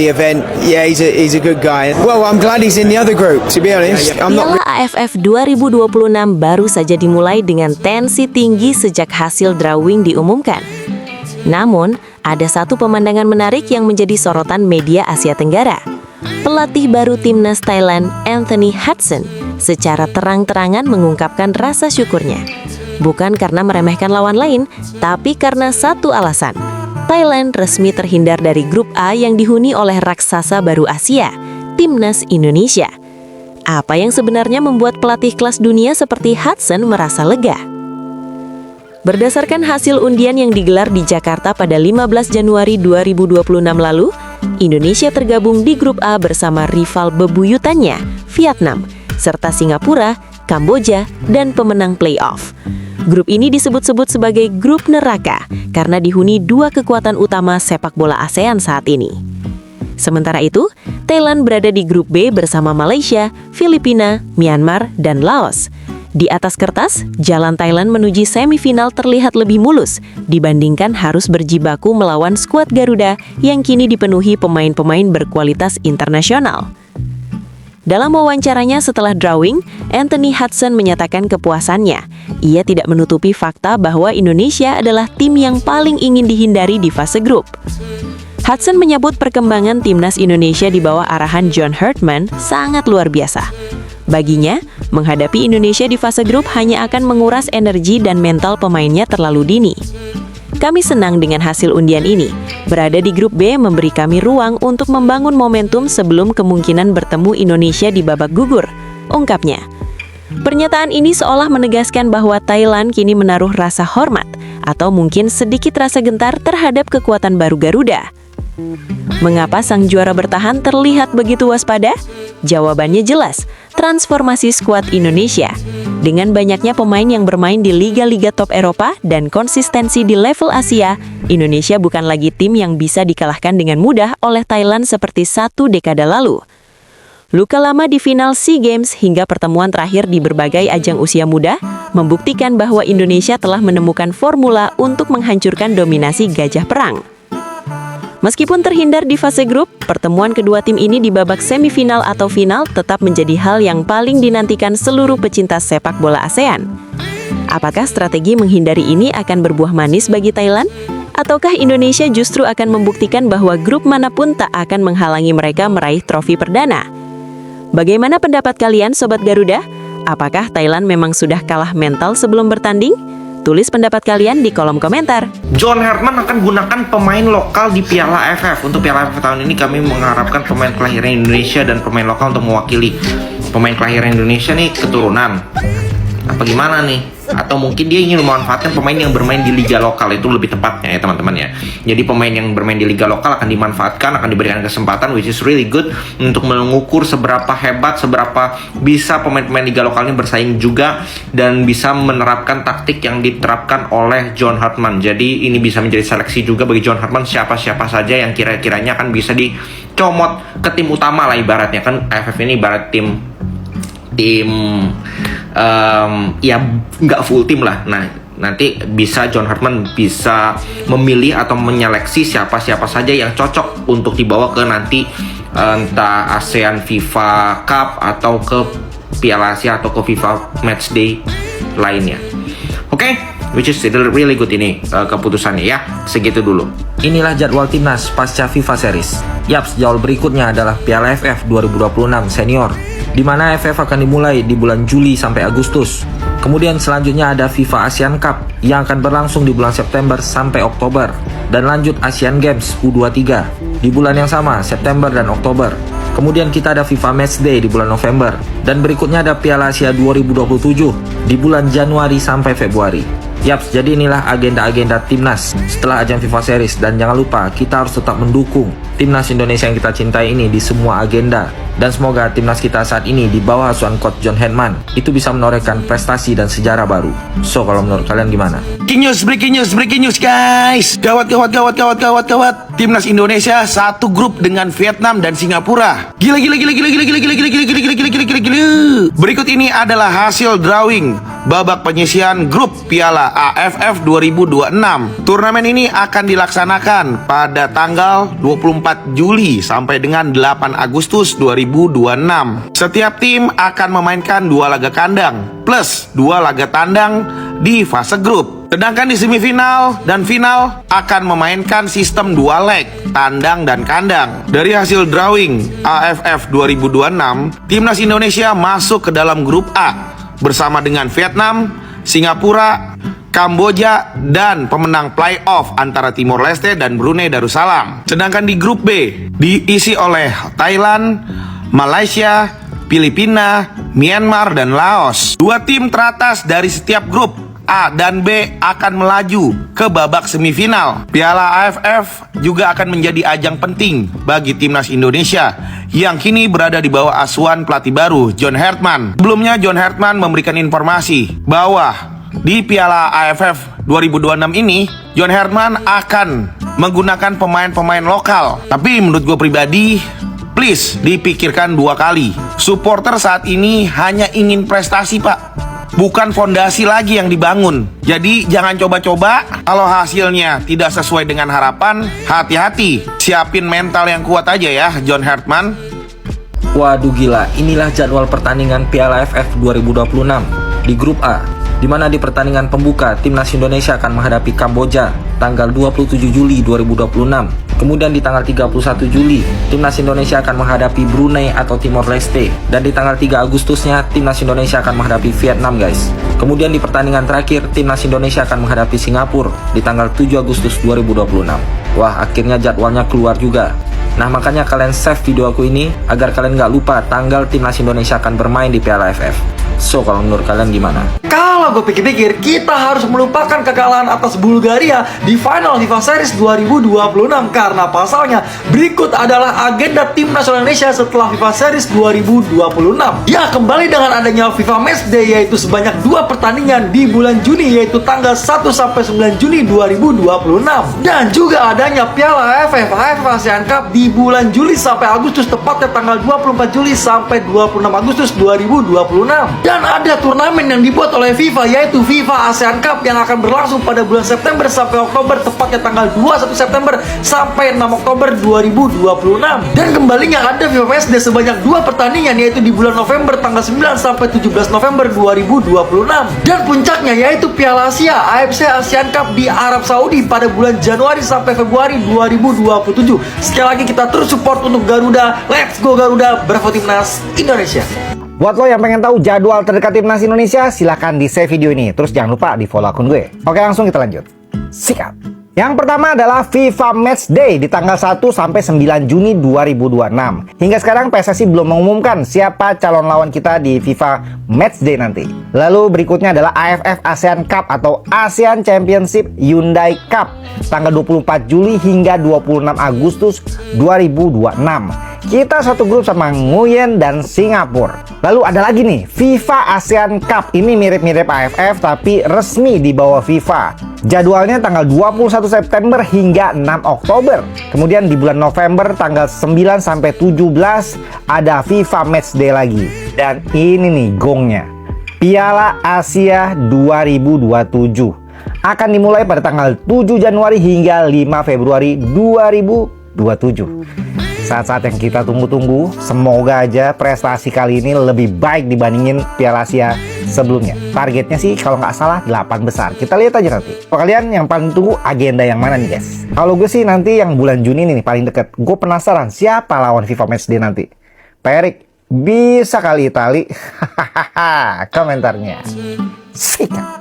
The event, yeah, he's a good guy. Well, I'm glad he's in the other group, to be honest. Piala AFF 2026 baru saja dimulai dengan tensi tinggi sejak hasil drawing diumumkan. Namun, ada satu pemandangan menarik yang menjadi sorotan media Asia Tenggara. Pelatih baru timnas Thailand, Anthony Hudson, secara terang-terangan mengungkapkan rasa syukurnya. Bukan karena meremehkan lawan lain, tapi karena satu alasan. Thailand resmi terhindar dari grup A yang dihuni oleh raksasa baru Asia, timnas Indonesia. Apa yang sebenarnya membuat pelatih kelas dunia seperti Hudson merasa lega? Berdasarkan hasil undian yang digelar di Jakarta pada 15 Januari 2026 lalu, Indonesia tergabung di grup A bersama rival bebuyutannya, Vietnam, serta Singapura, Kamboja, dan pemenang playoff. Grup ini disebut-sebut sebagai grup neraka karena dihuni dua kekuatan utama sepak bola ASEAN saat ini. Sementara itu, Thailand berada di grup B bersama Malaysia, Filipina, Myanmar, dan Laos. Di atas kertas, jalan Thailand menuju semifinal terlihat lebih mulus dibandingkan harus berjibaku melawan skuad Garuda yang kini dipenuhi pemain-pemain berkualitas internasional. Dalam wawancaranya setelah drawing, Anthony Hudson menyatakan kepuasannya. Ia tidak menutupi fakta bahwa Indonesia adalah tim yang paling ingin dihindari di fase grup. Hudson menyebut perkembangan timnas Indonesia di bawah arahan John Herdman sangat luar biasa. Baginya, menghadapi Indonesia di fase grup hanya akan menguras energi dan mental pemainnya terlalu dini. Kami senang dengan hasil undian ini. Berada di grup B memberi kami ruang untuk membangun momentum sebelum kemungkinan bertemu Indonesia di babak gugur, ungkapnya. Pernyataan ini seolah menegaskan bahwa Thailand kini menaruh rasa hormat atau mungkin sedikit rasa gentar terhadap kekuatan baru Garuda. Mengapa sang juara bertahan terlihat begitu waspada? Jawabannya jelas, transformasi skuad Indonesia. Dengan banyaknya pemain yang bermain di liga-liga top Eropa dan konsistensi di level Asia, Indonesia bukan lagi tim yang bisa dikalahkan dengan mudah oleh Thailand seperti 1 dekade lalu. Luka lama di final SEA Games hingga pertemuan terakhir di berbagai ajang usia muda membuktikan bahwa Indonesia telah menemukan formula untuk menghancurkan dominasi gajah perang. Meskipun terhindar di fase grup, pertemuan kedua tim ini di babak semifinal atau final tetap menjadi hal yang paling dinantikan seluruh pecinta sepak bola ASEAN. Apakah strategi menghindari ini akan berbuah manis bagi Thailand? Ataukah Indonesia justru akan membuktikan bahwa grup manapun tak akan menghalangi mereka meraih trofi perdana? Bagaimana pendapat kalian, Sobat Garuda? Apakah Thailand memang sudah kalah mental sebelum bertanding? Tulis pendapat kalian di kolom komentar. John Herdman akan gunakan pemain lokal di Piala AFF. Untuk Piala AFF tahun ini kami mengharapkan pemain kelahiran Indonesia dan pemain lokal untuk mewakili. Pemain kelahiran Indonesia nih keturunan. Apa gimana nih? Atau mungkin dia ingin memanfaatkan pemain yang bermain di liga lokal, itu lebih tepatnya ya teman-teman ya. Jadi pemain yang bermain di liga lokal akan dimanfaatkan, akan diberikan kesempatan, which is really good untuk mengukur seberapa hebat, seberapa bisa pemain-pemain liga lokal ini bersaing juga dan bisa menerapkan taktik yang diterapkan oleh John Herdman. Jadi ini bisa menjadi seleksi juga bagi John Herdman siapa-siapa saja yang kira-kiranya akan bisa dicomot ke tim utama lah ibaratnya. Kan AFF ini ibarat tim ya nggak full tim lah. Nah nanti bisa John Herdman bisa memilih atau menyeleksi siapa-siapa saja yang cocok untuk dibawa ke nanti entah ASEAN FIFA Cup atau ke Piala Asia atau ke FIFA Matchday lainnya. Oke, which is really good ini keputusannya ya. Segitu dulu. Inilah jadwal timnas pasca FIFA Series. Yaps, jadwal berikutnya adalah Piala AFF 2026 Senior, di mana AFF akan dimulai di bulan Juli sampai Agustus. Kemudian selanjutnya ada FIFA ASEAN Cup yang akan berlangsung di bulan September sampai Oktober. Dan lanjut Asian Games U23 di bulan yang sama, September dan Oktober. Kemudian kita ada FIFA Matchday di bulan November. Dan berikutnya ada Piala Asia 2027 di bulan Januari sampai Februari. Yaps, jadi inilah agenda-agenda timnas setelah ajang FIFA Series. Dan jangan lupa, kita harus tetap mendukung timnas Indonesia yang kita cintai ini di semua agenda. Dan semoga timnas kita saat ini di bawah asuhan coach John Herdman itu bisa menorehkan prestasi dan sejarah baru. So, kalau menurut kalian gimana? Breaking news guys. Gawat. Timnas Indonesia satu grup dengan Vietnam dan Singapura. Gila. Berikut ini adalah hasil drawing babak penyisihan grup Piala AFF 2026. Turnamen ini akan dilaksanakan pada tanggal 24 Juli sampai dengan 8 Agustus 2026. Setiap tim akan memainkan 2 laga kandang plus 2 laga tandang di fase grup. Sedangkan di semifinal dan final akan memainkan sistem 2 leg, tandang dan kandang. Dari hasil drawing AFF 2026, Timnas Indonesia masuk ke dalam grup A bersama dengan Vietnam, Singapura, Kamboja, dan pemenang playoff antara Timor Leste dan Brunei Darussalam. Sedangkan di grup B diisi oleh Thailand, Malaysia, Filipina, Myanmar, dan Laos. 2 tim teratas dari setiap grup A dan B akan melaju ke babak semifinal. Piala AFF juga akan menjadi ajang penting bagi Timnas Indonesia yang kini berada di bawah asuhan pelatih baru John Hartman. Sebelumnya John Hartman memberikan informasi bahwa di Piala AFF 2026 ini John Hartman akan menggunakan pemain-pemain lokal. Tapi menurut gue pribadi, please dipikirkan 2 kali. Supporter saat ini hanya ingin prestasi, Pak, bukan fondasi lagi yang dibangun. Jadi jangan coba-coba. Kalau hasilnya tidak sesuai dengan harapan, hati-hati. Siapin mental yang kuat aja ya, John Hartman. Waduh gila, inilah jadwal pertandingan Piala AFF 2026 di grup A, di mana di pertandingan pembuka Timnas Indonesia akan menghadapi Kamboja tanggal 27 Juli 2026. Kemudian di tanggal 31 Juli, Timnas Indonesia akan menghadapi Brunei atau Timor Leste. Dan di tanggal 3 Agustusnya, Timnas Indonesia akan menghadapi Vietnam, guys. Kemudian di pertandingan terakhir, Timnas Indonesia akan menghadapi Singapura di tanggal 7 Agustus 2026. Wah, akhirnya jadwalnya keluar juga. Nah, makanya kalian save video aku ini agar kalian nggak lupa tanggal Timnas Indonesia akan bermain di Piala AFF. So, kalau menurut kalian gimana? Kalau gue pikir-pikir, kita harus melupakan kekalahan atas Bulgaria di final FIFA Series 2026 karena pasalnya berikut adalah agenda tim nasional Indonesia setelah FIFA Series 2026. Ya, kembali dengan adanya FIFA Matchday yaitu sebanyak 2 pertandingan di bulan Juni yaitu tanggal 1 sampai 9 Juni 2026 dan juga adanya Piala AFF ASEAN Cup di bulan Juli sampai Agustus, tepatnya tanggal 24 Juli sampai 26 Agustus 2026. Dan ada turnamen yang dibuat oleh FIFA yaitu FIFA ASEAN Cup yang akan berlangsung pada bulan September sampai Oktober, tepatnya tanggal 21 September sampai 6 Oktober 2026. Dan kembalinya ada FIFA Matchday sebanyak 2 pertandingan yaitu di bulan November tanggal 9 sampai 17 November 2026. Dan puncaknya yaitu Piala Asia AFC ASEAN Cup di Arab Saudi pada bulan Januari sampai Februari 2027. Sekali lagi kita terus support untuk Garuda. Let's go Garuda, Bravo Timnas Indonesia. Buat lo yang pengen tahu jadwal terdekat Timnas Indonesia, silahkan di save video ini. Terus jangan lupa di follow akun gue. Oke, langsung kita lanjut. Sikat. Yang pertama adalah FIFA Matchday di tanggal 1 sampai 9 Juni 2026. Hingga sekarang PSSI belum mengumumkan siapa calon lawan kita di FIFA Matchday nanti. Lalu berikutnya adalah AFF ASEAN Cup atau ASEAN Championship Hyundai Cup tanggal 24 Juli hingga 26 Agustus 2026. Kita satu grup sama Nguyen dan Singapura. Lalu ada lagi nih, FIFA ASEAN Cup. Ini mirip-mirip AFF tapi resmi di bawah FIFA. Jadwalnya tanggal 21 September hingga 6 Oktober. Kemudian di bulan November tanggal 9 sampai 17 ada FIFA Matchday lagi. Dan ini nih gongnya. Piala Asia 2027 akan dimulai pada tanggal 7 Januari hingga 5 Februari 2027. Saat-saat yang kita tunggu-tunggu. Semoga aja prestasi kali ini lebih baik dibandingin Piala Asia sebelumnya. Targetnya sih kalau nggak salah 8 besar. Kita lihat aja nanti. Kalau kalian yang paling tunggu agenda yang mana nih guys? Kalau gue sih nanti yang bulan Juni nih paling deket. Gue penasaran siapa lawan FIFA Matchday nanti. Pak Erik, bisa kali Itali? Komentarnya. Sikat.